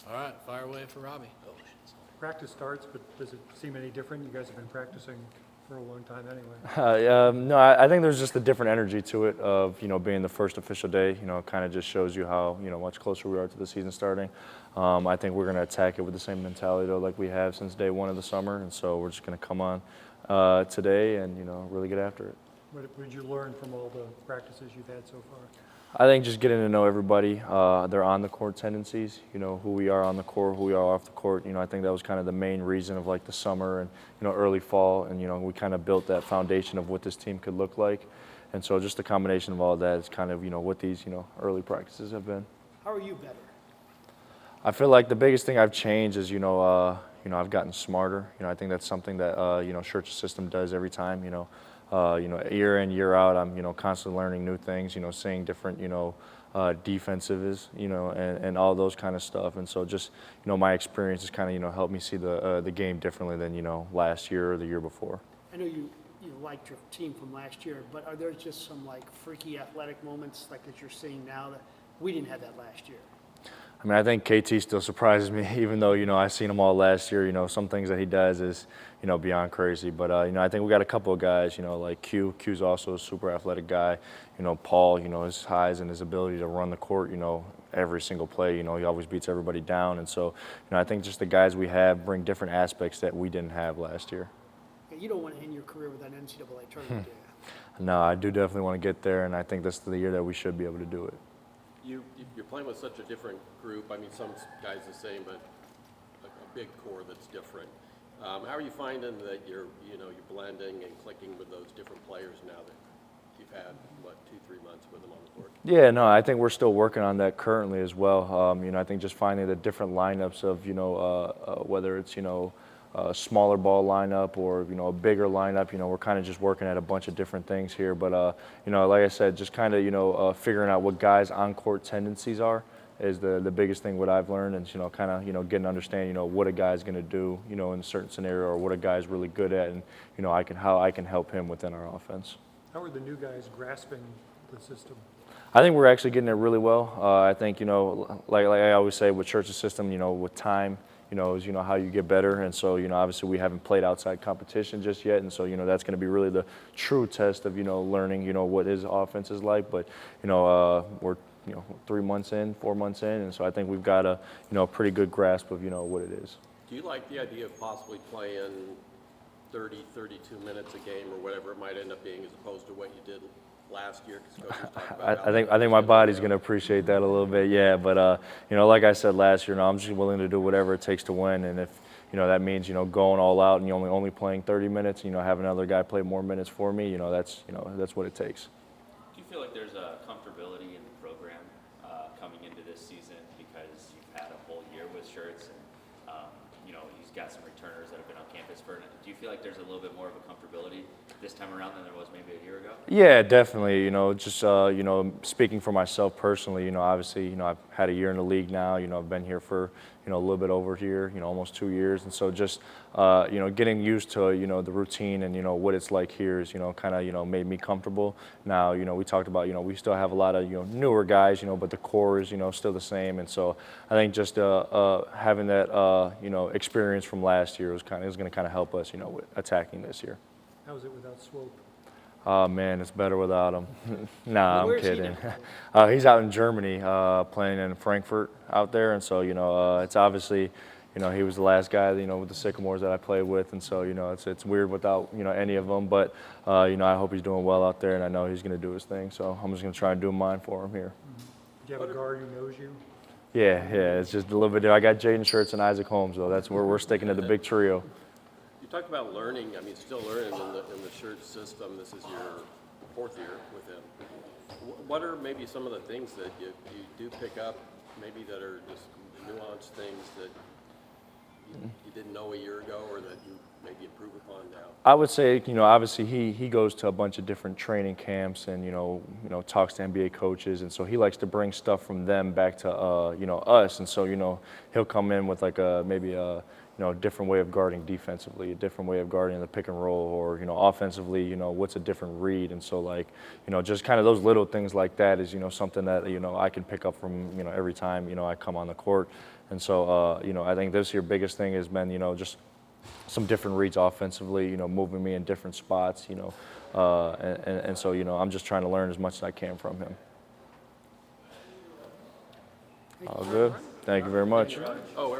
All right, fire away for Robbie. Practice starts, but does it seem any different? You guys have been practicing for a long time anyway. No, I think there's just a different energy to it of, being the first official day. It kind of just shows you how, much closer we are to the season starting. I think we're going to attack it with the same mentality, though, like we have since day one of the summer. And so we're just going to come on today and, really get after it. What did you learn from all the practices you've had so far? I think just getting to know everybody, their on-the-court tendencies, who we are on the court, who we are off the court. I think that was kind of the main reason of like the summer and, early fall. And, we kind of built that foundation of what this team could look like. And so just the combination of all that is kind of, what these, early practices have been. How are you better? I feel like the biggest thing I've changed is, I've gotten smarter. I think that's something that, Church's system does every time, year in, year out, I'm, constantly learning new things, seeing different, defensives, and all those kind of stuff. And so just, my experience has kind of, helped me see the game differently than, last year or the year before. I know you liked your team from last year, but are there just some like freaky athletic moments like that you're seeing now that we didn't have that last year? I mean, I think KT still surprises me, even though, I seen him all last year. Some things that he does is, beyond crazy. But, I think we got a couple of guys, like Q. Q's also a super athletic guy. Paul, his highs and his ability to run the court, every single play, he always beats everybody down. And so, I think just the guys we have bring different aspects that we didn't have last year. Yeah, you don't want to end your career with an NCAA tournament, do you? No, I do definitely want to get there, and I think that's the year that we should be able to do it. You're playing with such a different group. I mean, some guys the same, but a big core that's different. How are you finding that you're blending and clicking with those different players now that you've had 2-3 months with them on the court? Yeah, no, I think we're still working on that currently as well. I think just finding the different lineups of whether it's a smaller ball lineup or a bigger lineup. We're kind of just working at a bunch of different things here. But like I said, just kind of figuring out what guys' on-court tendencies are is the biggest thing. What I've learned, and kind of getting to understand what a guy's going to do in a certain scenario or what a guy's really good at, and how I can help him within our offense. How are the new guys grasping the system? I think we're actually getting it really well. I think like I always say with Church's system, with time. Is how you get better. And so, obviously we haven't played outside competition just yet. And so, that's going to be really the true test of, learning, what his offense is like. But, we're, 3 months in, 4 months in. And so I think we've got a, pretty good grasp of, what it is. Do you like the idea of possibly playing 30, 32 minutes a game or whatever it might end up being as opposed to what you did last year? I think my body's going to appreciate that a little bit, yeah. But like I said last year, I'm just willing to do whatever it takes to win. And if that means going all out and you're only playing 30 minutes, have another guy play more minutes for me, that's what it takes. Do you feel like there's a comfortability in the program coming into this season because you've had a whole year with Shirts and he's got some returners that have been on campus for? Do you feel like there's a little bit more of a comfortability this time around than there was maybe a year ago? Yeah, definitely. Just speaking for myself personally, obviously, I've had a year in the league now. I've been here for a little bit over here, almost 2 years, and so just getting used to the routine and what it's like here is kind of made me comfortable. Now we talked about we still have a lot of newer guys, but the core is still the same, and so I think just having that experience from last year is going to kind of help us with attacking this year. How's it without Swope? Oh, man, it's better without him. Nah, Well, I'm kidding. He He's out in Germany playing in Frankfurt out there. And so, it's obviously, he was the last guy, with the Sycamores that I played with. And so, it's weird without, any of them. But, I hope he's doing well out there, and I know he's going to do his thing. So I'm just going to try and do mine for him here. Do you have a guard who knows you? Yeah, it's just a little bit different. I got Jaden Shirts and Isaac Holmes, though. That's where we're sticking to the big trio. You talked about learning. I mean, still learning in the Church system. This is your 4th year with him. What are maybe some of the things that you do pick up, maybe that are just nuanced things that you didn't know a year ago or that you maybe improve upon now? I would say, obviously he goes to a bunch of different training camps and, talks to NBA coaches. And so he likes to bring stuff from them back to, us. And so, he'll come in with like maybe a different way of guarding defensively, a different way of guarding the pick and roll, or, offensively, what's a different read. And so, like, just kind of those little things like that is, something that, I can pick up from, every time, I come on the court. And so, you know, I think this year biggest thing has been, you know, just some different reads offensively, you know, moving me in different spots, you know, and so, you know, I'm just trying to learn as much as I can from him. All good. Thank you very much. Oh,